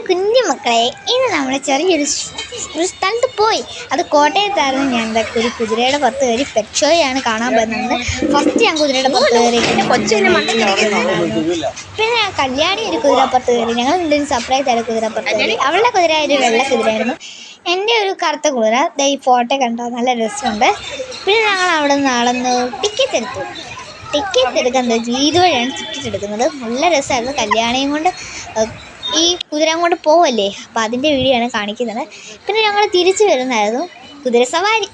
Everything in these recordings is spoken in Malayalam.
കുഞ്ഞു മക്കളെ, ഇന്ന് നമ്മൾ ചെറിയൊരു സ്ഥലത്ത് പോയി. അത് കോട്ടയത്തായിരുന്നു. ഞാൻ ഒരു കുതിരയുടെ പുറത്ത് കയറി പെറ്റ് ഷോയാണ് കാണാൻ പോകുന്നത്. ഫസ്റ്റ് ഞാൻ കുതിരയുടെ പുറത്ത് കയറി, പിന്നെ ഞാൻ കല്യാണി ഒരു കുതിരപ്പുറത്ത് കയറി. ഞങ്ങൾ രണ്ടും സെപ്പറേറ്റ് ആയിട്ട് കുതിരപ്പുറത്ത് കയറി. അവളുടെ കുതിര ഒരു വെള്ള കുതിരയായിരുന്നു, എൻ്റെ ഒരു കറുത്ത കുതിര. ഈ ഫോട്ടോ കണ്ടോ, നല്ല രസമുണ്ട്. പിന്നെ ഞങ്ങൾ അവിടെ നിന്ന് നടന്ന് ടിക്കറ്റ് എടുത്തു. ടിക്കറ്റ് എടുക്കുന്നത് ഇതുവഴിയാണ് ടിക്കറ്റ് എടുക്കുന്നത്. നല്ല രസമായിരുന്നു. കല്യാണിയും കൊണ്ട് ഈ കുതിര കൊണ്ട് പോവല്ലേ, അപ്പം അതിൻ്റെ വീഡിയോ ആണ് കാണിക്കുന്നത്. പിന്നെ ഞങ്ങൾ തിരിച്ചു വരുന്നായിരുന്നു കുതിര സവാരി.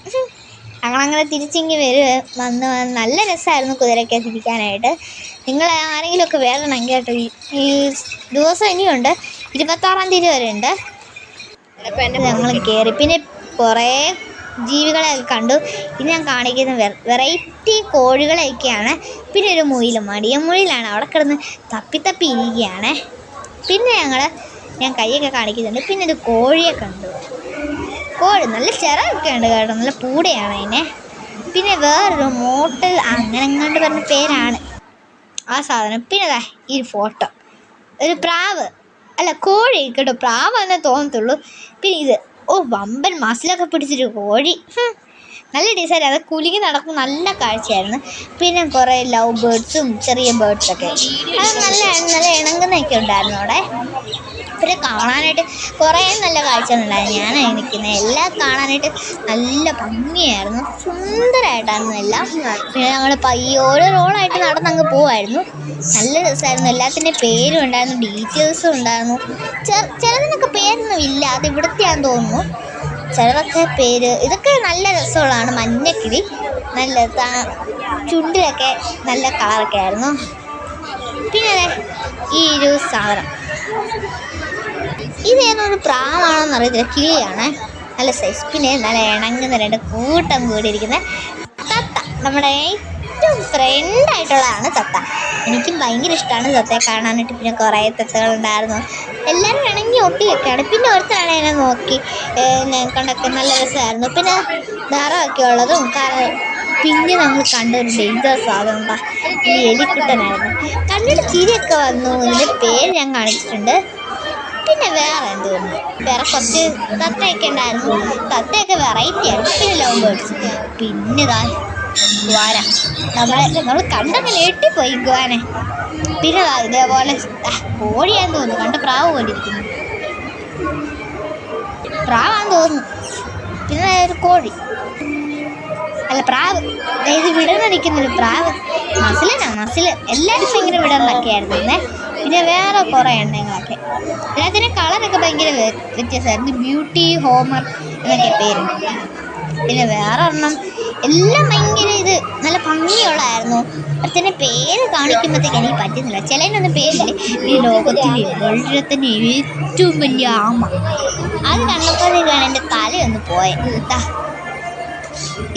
ഞങ്ങളങ്ങനെ തിരിച്ചിങ്ങി വന്ന് നല്ല രസമായിരുന്നു കുതിരയ്ക്ക് തിരിക്കാനായിട്ട്. നിങ്ങൾ ആരെങ്കിലുമൊക്കെ വരണമെങ്കിൽ കേട്ടോ. ഈ ദിവസം ഇനിയുണ്ട്, 26-ാം തീയതി വരെ ഉണ്ട്. ഞങ്ങൾ കയറി, പിന്നെ കുറേ ജീവികളെയൊക്കെ കണ്ടു. ഇത് ഞാൻ കാണിക്കുന്ന വെറൈറ്റി കോഴികളെയൊക്കെയാണ്. പിന്നെ ഒരു മുയിൽ, മടിയമുയിലാണ്, അവിടെ കിടന്ന് തപ്പി ഇരിക്കുകയാണ്. പിന്നെ ഞാൻ കൈയൊക്കെ കാണിക്കുന്നുണ്ട്. പിന്നെ ഒരു കോഴിയെ കണ്ടു. കോഴി നല്ല ചിറകൊക്കെ ഉണ്ട് കേട്ടോ, നല്ല പൂടയാണ് അതിനെ. പിന്നെ വേറൊരു മോട്ടൽ അങ്ങനെ എങ്ങാണ്ട് പറഞ്ഞ പേരാണ് ആ സാധനം. പിന്നെ ഈ ഫോട്ടോ ഒരു പ്രാവ്, അല്ല കോഴി കേട്ടോ, പ്രാവ് എന്നേ തോന്നത്തുള്ളൂ. പിന്നെ ഇത് വമ്പൻ മസിലൊക്കെ പിടിച്ചൊരു കോഴി, നല്ല ഡിസൈൻ. അത് കുലുങ്ങി നടക്കും, നല്ല കാഴ്ചയായിരുന്നു. പിന്നെ കുറേ ലവ് ബേർഡ്സും ചെറിയ ബേർഡ്സൊക്കെ, അത് നല്ല ഇണങ്ങുന്നൊക്കെ ഉണ്ടായിരുന്നു അവിടെ. പിന്നെ കാണാനായിട്ട് കുറേ നല്ല കാഴ്ചകളുണ്ടായിരുന്നു. ഞാനായി നിൽക്കുന്നത് എല്ലാം കാണാനായിട്ട് നല്ല ഭംഗിയായിരുന്നു, സുന്ദരമായിട്ടായിരുന്നു എല്ലാം. പിന്നെ ഞങ്ങൾ ഓരോ റോളായിട്ട് നടന്നങ്ങ് പോവായിരുന്നു. നല്ല രസമായിരുന്നു. എല്ലാത്തിൻ്റെ പേരും ഉണ്ടായിരുന്നു, ഡീറ്റെയിൽസും ഉണ്ടായിരുന്നു. ചിലതിനൊക്കെ പേരൊന്നും ഇല്ല, അത് ഇവിടുത്തെയാണെന്ന് തോന്നുന്നു. ചിലതൊക്കെ പേര്, ഇതൊക്കെ നല്ല രസമുള്ളതാണ്. മഞ്ഞക്കിളി, നല്ല ചുണ്ടിലൊക്കെ നല്ല കളറൊക്കെ ആയിരുന്നു. പിന്നെ ഈ ഒരു സാധനം, ഇതേതൊരു പ്രാവാണോന്ന് അറിയത്തില്ല, കിളിയാണ്, നല്ല സൈസ്. പിന്നെ നല്ല ഇണങ്ങുന്ന രണ്ട് കൂട്ടം കൂടിയിരിക്കുന്ന തത്ത, നമ്മുടെ ഏറ്റവും ഫ്രണ്ടായിട്ടുള്ളതാണ് തത്ത. എനിക്കും ഭയങ്കര ഇഷ്ടമാണ് തത്തയെ കാണാനായിട്ട്. പിന്നെ കുറേ തത്തകളുണ്ടായിരുന്നു, എല്ലാവരും ഇണങ്ങി ഒട്ടിയൊക്കെയാണ്. പിന്നെ ഒരുത്തരാണ് എന്നെ നോക്കി കണ്ടൊക്കെ നല്ല രസമായിരുന്നു. പിന്നെ നിറമൊക്കെ ഉള്ളതും പിന്നെ നമ്മൾ കണ്ട ഒരു ഡേഞ്ചർ സാധനം ഈ എലിക്കുട്ടനായിരുന്നു. കണ്ടിട്ട് ചിരിയൊക്കെ വന്നു. ഇതിൻ്റെ പേര് ഞാൻ കാണിച്ചിട്ടുണ്ട്. പിന്നെ വേറെ എന്തോന്നു, വേറെ കുറച്ച് തത്തയൊക്കെ ഉണ്ടായിരുന്നു. തത്തയൊക്കെ വെറൈറ്റി ആയിരുന്നു. പിന്നെ ലവ് ബേർഡ്സ്, പിന്നെ ഗ്വാന, നമ്മൾ കണ്ടങ്ങനെ ഞെട്ടിപ്പോയി ഗ്വാനെ. പിന്നെ ഇതേപോലെ കോഴിയാന്ന് തോന്നുന്നു, കണ്ട പ്രാവ് പോലെ ഇരിക്കുന്നു, പ്രാവാന്ന് തോന്നുന്നു. പിന്നെ ഒരു കോഴി, അല്ല പ്രാവ്, ഇത് വിടർന്ന് നിൽക്കുന്നൊരു പ്രാവ്, മസിൽ എല്ലാവരും ഭയങ്കര വിടർന്നൊക്കെ ആയിരുന്നു. പിന്നെ വേറെ കുറേ എണ്ണങ്ങളൊക്കെ, എല്ലാത്തിൻ്റെ കളറൊക്കെ ഭയങ്കര വ്യത്യാസമായിരുന്നു. ബ്യൂട്ടി ഹോമർ എന്നൊക്കെ പേരുണ്ട്. പിന്നെ വേറെ ഒരെണ്ണം എല്ലാം ഭയങ്കര നല്ല ഭംഗിയുള്ളതായിരുന്നു. അതിൻ്റെ പേര് കാണിക്കുമ്പോഴത്തേക്ക് എനിക്ക് പറ്റുന്നില്ല, ചിലതിനൊന്നും പേരില്ലേ. ഈ ലോകത്തിലെ വളരെ തന്നെ ഏറ്റവും വലിയ ആമ, അത് കണ്ടപ്പോഴത്തേക്കാണ് എൻ്റെ തലയൊന്ന് പോയത്.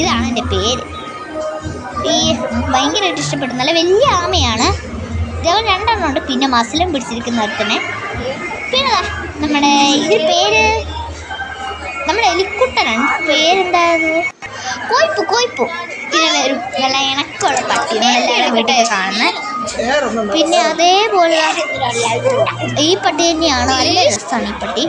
ഇതാണ് എൻ്റെ പേര്. ഈ ഭയങ്കരമായിട്ട് ഇഷ്ടപ്പെട്ടു, നല്ല വലിയ ആമയാണ്. ഇതേപോലെ 2 എണ്ണം ഉണ്ട്. പിന്നെ മസിലും പിടിച്ചിരിക്കുന്ന ഒരുത്തനെ. പിന്നെ നമ്മുടെ ഇതിൻ്റെ പേര് നമ്മുടെ എലിക്കുട്ടനാണ്, പേരെന്തായിരുന്നു, കോയിപ്പു. പിന്നെ ഒരു നല്ല ഇണക്കമുള്ള പട്ടി, നമ്മളെല്ലാവരും വീട്ടിൽ കാണുന്നത്. പിന്നെ അതേപോലെ ഈ പട്ടി തന്നെയാണ്, നല്ല രസമാണ് ഈ പട്ടി.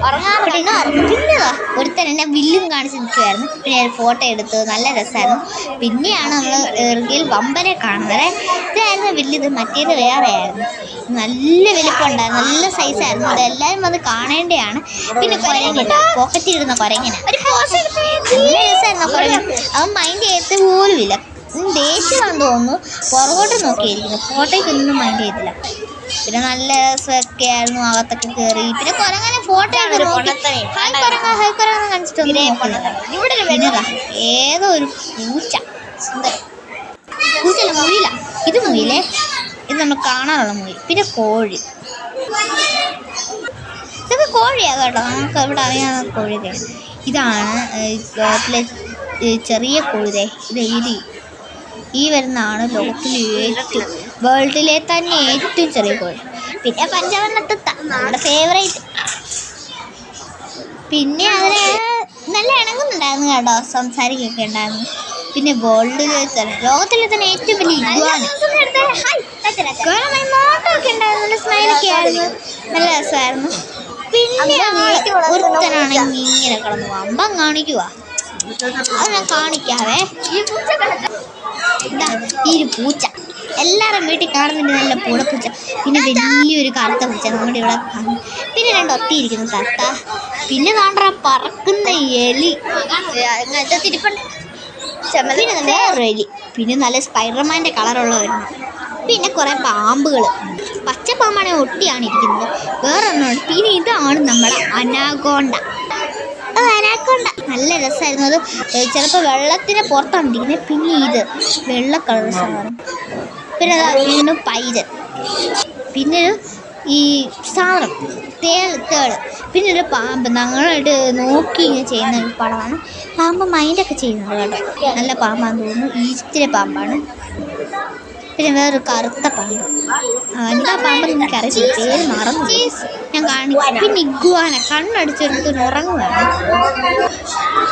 പിന്നെ ഒരുത്തൻ എന്നെ വില്ലും കാണിച്ച് നിൽക്കുമായിരുന്നു. പിന്നെ ഒരു ഫോട്ടോ എടുത്തു, നല്ല രസമായിരുന്നു. പിന്നെയാണ് നമ്മൾ ഇറുകിയിൽ വമ്പനെ കാണുന്നത്. ഇതായിരുന്നു വലുത്, മറ്റേത് വേറെ ആയിരുന്നു. നല്ല വലിപ്പമുണ്ടായിരുന്നു, നല്ല സൈസായിരുന്നു. ഇതെല്ലാവരും വന്ന് കാണേണ്ടതാണ്. പിന്നെ കുരങ്ങൻ, പോക്കറ്റിലിടുന്ന കുരങ്ങനാണ്, നല്ല രസമായിരുന്നു കുരങ്ങൻ. അവൻ മൈൻഡ് ചെയ്യത്ത് പോലും ഇല്ല, ദേഷ്യമാണെന്ന് തോന്നുന്നു, പുറകോട്ട് നോക്കിയിരിക്കുന്നു, ഫോട്ടോയ്ക്കൊന്നും മൈൻഡ് ചെയ്തില്ല. പിന്നെ നല്ല രസമൊക്കെ ആയിരുന്നു, അകത്തൊക്കെ കയറി. പിന്നെ കുരങ്ങനെ ഫോട്ടോ ഹൈക്കുരങ്ങ കാണിച്ചിട്ടൊന്നും. പിന്നെ ഏതോ ഒരു പൂച്ച, പൂച്ചല്ല, മുയില. ഇത് മുയിലേ, ഇത് നമ്മൾ കാണാനുള്ള മുയിൽ. പിന്നെ കോഴി, ഇതൊക്കെ കോഴിയാണ് കേട്ടോ, നമുക്ക് ഇവിടെ അറിയാവുന്ന കോഴിയൊക്കെ. ഇതാണ് ലോകത്തിലെ ചെറിയ കോഴിതേ, ഇത് ഈ വരുന്നതാണ് ലോകത്തിലെ വേൾഡിലെ തന്നെ ഏറ്റവും ചെറിയ കോഴി. പിന്നെ പഞ്ചവർണ്ണത്തത്ത, നമ്മുടെ ഫേവറേറ്റ്. പിന്നെ അതിന് നല്ല ഇണങ്ങുന്നുണ്ടായിരുന്നു കേട്ടോ, സംസാരിക്കുകയൊക്കെ ഉണ്ടായിരുന്നു. പിന്നെ ലോകത്തിലെ തന്നെ ഏറ്റവും വലിയ നോട്ടമൊക്കെ ഉണ്ടായിരുന്നു, നല്ല സ്മൈലൊക്കെ ആയിരുന്നു, നല്ല രസമായിരുന്നു. പിന്നെ ഒരുത്തനാണെങ്കിൽ ഇങ്ങനെ കിടന്നു അമ്പം കാണിക്കുക. അത് ഞാൻ കാണിക്കാവേ. ഈ ഒരു പൂച്ച എല്ലാവരും വീട്ടിൽ കാണുന്നുണ്ട്, നല്ല പൂടപ്പൂച്ച. പിന്നെ വലിയൊരു കറുത്ത പൂച്ച നമ്മുടെ ഇവിടെ കാണും. പിന്നെ 2 ഒത്തിയിരിക്കുന്ന തത്ത. പിന്നെ കാണാൻ പറക്കുന്ന എലി, അങ്ങനത്തെ തിരിപ്പുണ്ട്. പിന്നെ വേറൊരു എലി. പിന്നെ നല്ല സ്പൈഡർമാൻ്റെ കളറുള്ള വരുന്നു. പിന്നെ കുറേ പാമ്പുകൾ. പച്ച പാമ്പാണെങ്കിൽ ഒട്ടിയാണ് ഇരിക്കുന്നത്. വേറൊരെണ്ണമുണ്ട്. പിന്നെ ഇതാണ് നമ്മുടെ അനാഗോണ്ട. അനാക്കോണ്ട നല്ല രസമായിരുന്നു. അത് ചിലപ്പോൾ വെള്ളത്തിന് പുറത്താണ് ഇരിക്കുന്നത്. പിന്നെ ഇത് വെള്ള കളർ സാധനം. പിന്നെ വീണ്ടും പൈതൽ. പിന്നെ ഈ സാധനം തേള്. പിന്നെ ഒരു പാമ്പ് ഞങ്ങളായിട്ട് നോക്കി ഇങ്ങനെ ചെയ്യുന്ന ഒരു പടമാണ്. പാമ്പ് മൈൻഡൊക്കെ ചെയ്യുന്നത് കേട്ടോ. നല്ല പാമ്പാന്ന് തോന്നുന്നു. ഈജിപ്തിലെ പാമ്പാണ്. പിന്നെ വേറൊരു കറുത്ത പാമ്പ്. എന്താ പാമ്പ് എനിക്കറിയില്ല, പേര് മറന്നു ഞാൻ കാണിക്കും. പിന്നെ ഇഗ്വാന കണ്ണടിച്ചെടുത്ത് ഉറങ്ങുകയാണ്.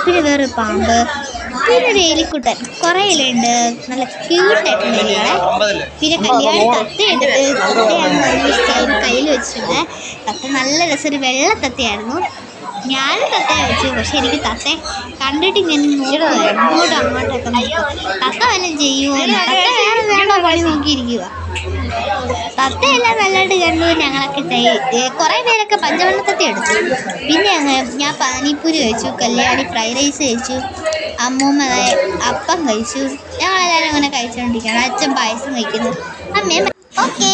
പിന്നെ വേറൊരു പാമ്പ്. പിന്നെ ഒരു എലിക്കുട്ടൻ. കുറേ ഇലയുണ്ട്, നല്ല ക്യൂട്ടായിട്ടുള്ള എലികളെ. പിന്നെ കല്യാണി തത്തയുണ്ട്. തത്തയാണ് കയ്യിൽ വെച്ചിട്ടുണ്ട്. തത്ത നല്ല രസം, ഒരു വെള്ള തത്തയായിരുന്നു. ഞാനും തത്തയെ വെച്ചു. പക്ഷെ എനിക്ക് തത്തയെ കണ്ടിട്ട് ഇങ്ങനെ നോക്കുമായിരുന്നു, അങ്ങോട്ടൊക്കെ നോക്കും. തത്ത വല്ലതും ചെയ്യുമോ? തത്ത വേറെ പണി നോക്കിയിരിക്കുക. തത്തയെല്ലാം വെള്ളമായിട്ട് കണ്ടു. ഞങ്ങളൊക്കെ കുറേ പേരൊക്കെ പഞ്ചവർണ്ണത്തത്തെ എടുത്തു. പിന്നെ ഞാൻ പാനിപ്പൂരി കഴിച്ചു, കല്യാണി ഫ്രൈഡ് റൈസ് കഴിച്ചു, അമ്മൂമ്മ അപ്പം കഴിച്ചു. ഞങ്ങളെല്ലാവരും അങ്ങനെ കഴിച്ചുകൊണ്ടിരിക്കുകയാണ്. അച്ഛൻ പായസം കഴിക്കുന്നു, അമ്മയും. ഓക്കെ.